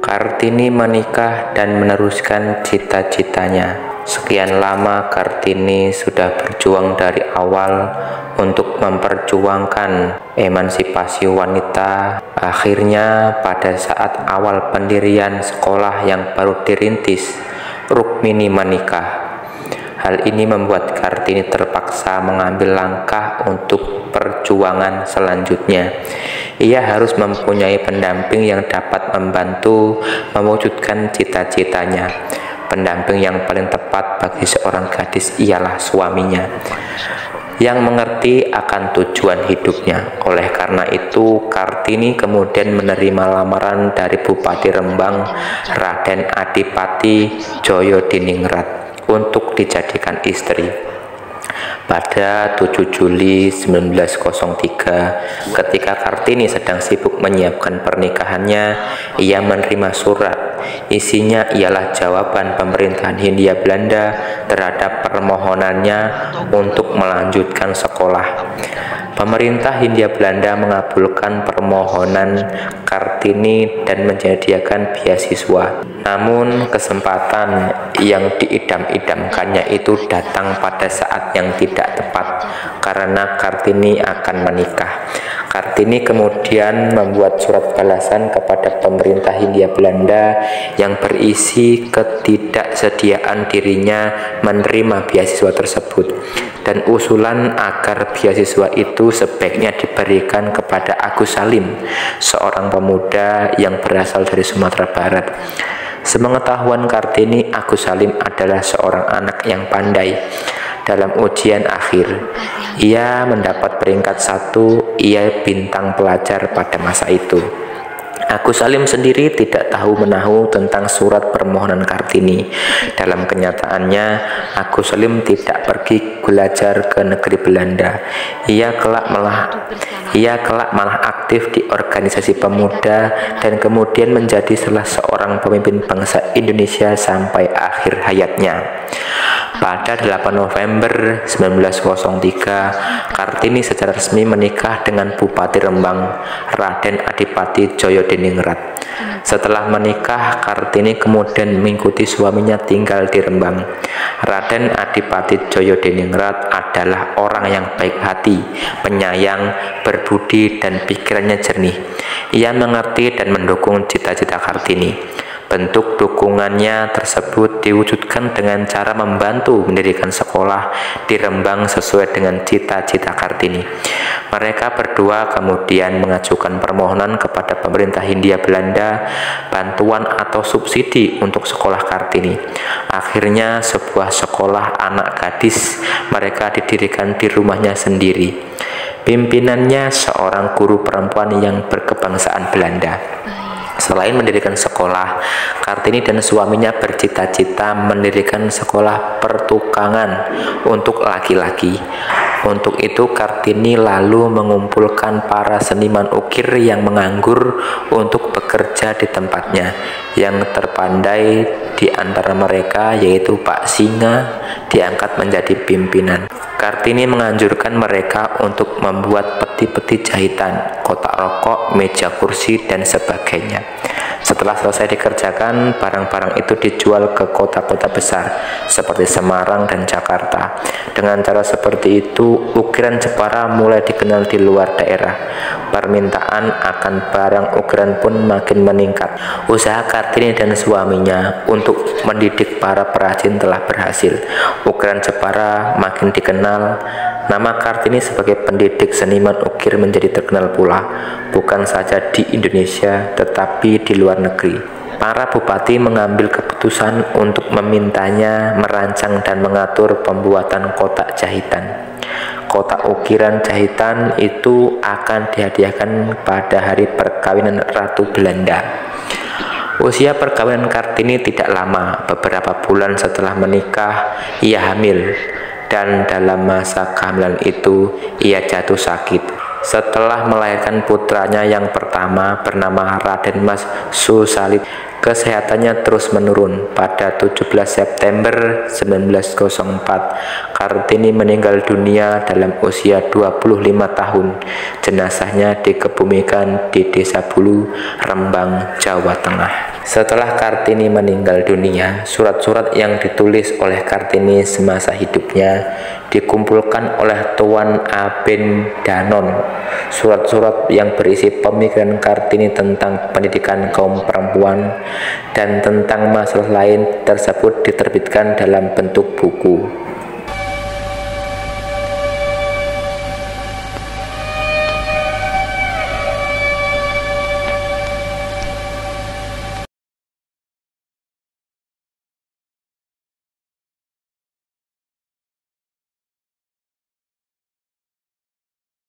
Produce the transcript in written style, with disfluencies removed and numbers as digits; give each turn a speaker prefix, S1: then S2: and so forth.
S1: Kartini menikah dan meneruskan cita-citanya. Sekian lama Kartini sudah berjuang dari awal untuk memperjuangkan emansipasi wanita. Akhirnya pada saat awal pendirian sekolah yang baru dirintis, Rukmini menikah. Hal ini membuat Kartini terpaksa mengambil langkah untuk perjuangan selanjutnya. Ia harus mempunyai pendamping yang dapat membantu mewujudkan cita-citanya. Pendamping yang paling tepat bagi seorang gadis ialah suaminya, yang mengerti akan tujuan hidupnya. Oleh karena itu, Kartini kemudian menerima lamaran dari Bupati Rembang, Raden Adipati Djayadiningrat, untuk dijadikan istri. Pada 7 Juli 1903, ketika Kartini sedang sibuk menyiapkan pernikahannya, ia menerima surat. Isinya ialah jawaban pemerintahan Hindia Belanda terhadap permohonannya untuk melanjutkan sekolah. Pemerintah Hindia Belanda mengabulkan permohonan Kartini dan menyediakan beasiswa. Namun kesempatan yang diidam-idamkannya itu datang pada saat yang tidak tepat, karena Kartini akan menikah. Kartini kemudian membuat surat balasan kepada pemerintah Hindia Belanda yang berisi ketidaksediaan dirinya menerima beasiswa tersebut, dan usulan agar beasiswa itu sebaiknya diberikan kepada Agus Salim, seorang pemuda yang berasal dari Sumatera Barat. Sepengetahuan Kartini, Agus Salim adalah seorang anak yang pandai. Dalam ujian akhir, ia mendapat peringkat 1, ia bintang pelajar pada masa itu. Agus Salim sendiri tidak tahu menahu tentang surat permohonan Kartini. Dalam kenyataannya, Agus Salim tidak pergi belajar ke negeri Belanda. Ia kelak malah aktif di organisasi pemuda dan kemudian menjadi salah seorang pemimpin bangsa Indonesia sampai akhir hayatnya. Pada 8 November 1903, Kartini secara resmi menikah dengan Bupati Rembang, Raden Adipati Djayadiningrat. Setelah menikah, Kartini kemudian mengikuti suaminya tinggal di Rembang. Raden Adipati Djayadiningrat adalah orang yang baik hati, penyayang, berbudi, dan pikirannya jernih. Ia mengerti dan mendukung cita-cita Kartini. Bentuk dukungannya tersebut diwujudkan dengan cara membantu mendirikan sekolah di Rembang sesuai dengan cita-cita Kartini. Mereka berdua kemudian mengajukan permohonan kepada pemerintah Hindia Belanda bantuan atau subsidi untuk sekolah Kartini. Akhirnya sebuah sekolah anak gadis mereka didirikan di rumahnya sendiri. Pimpinannya seorang guru perempuan yang berkebangsaan Belanda. Selain mendirikan sekolah, Kartini dan suaminya bercita-cita mendirikan sekolah pertukangan untuk laki-laki. Untuk itu, Kartini lalu mengumpulkan para seniman ukir yang menganggur untuk bekerja di tempatnya. Yang terpandai di antara mereka yaitu Pak Singa diangkat menjadi pimpinan. Kartini menganjurkan mereka untuk membuat peti-peti jahitan, kotak rokok, meja kursi, dan sebagainya. Setelah selesai dikerjakan, barang-barang itu dijual ke kota-kota besar seperti Semarang dan Jakarta. Dengan cara seperti itu, ukiran Jepara mulai dikenal di luar daerah. Permintaan akan barang ukiran pun makin meningkat. Usaha Kartini dan suaminya untuk mendidik para perajin telah berhasil. Ukiran Jepara makin dikenal. Nama Kartini sebagai pendidik seniman ukir menjadi terkenal pula, bukan saja di Indonesia tetapi di luar negeri. Para bupati mengambil keputusan untuk memintanya merancang dan mengatur pembuatan kotak jahitan. Kotak ukiran jahitan itu akan dihadiahkan pada hari perkawinan Ratu Belanda. Usia perkawinan Kartini tidak lama. Beberapa bulan setelah menikah, ia hamil. Dan dalam masa kehamilan itu ia jatuh sakit. Setelah melahirkan putranya yang pertama bernama Raden Mas Susalid, kesehatannya terus menurun. Pada 17 September 1904, Kartini meninggal dunia dalam usia 25 tahun. Jenazahnya dikebumikan di Desa Bulu, Rembang, Jawa Tengah. Setelah Kartini meninggal dunia, surat-surat yang ditulis oleh Kartini semasa hidupnya dikumpulkan oleh Tuan Aben Danon. Surat-surat yang berisi pemikiran Kartini tentang pendidikan kaum perempuan dan tentang masalah lain tersebut diterbitkan dalam bentuk buku.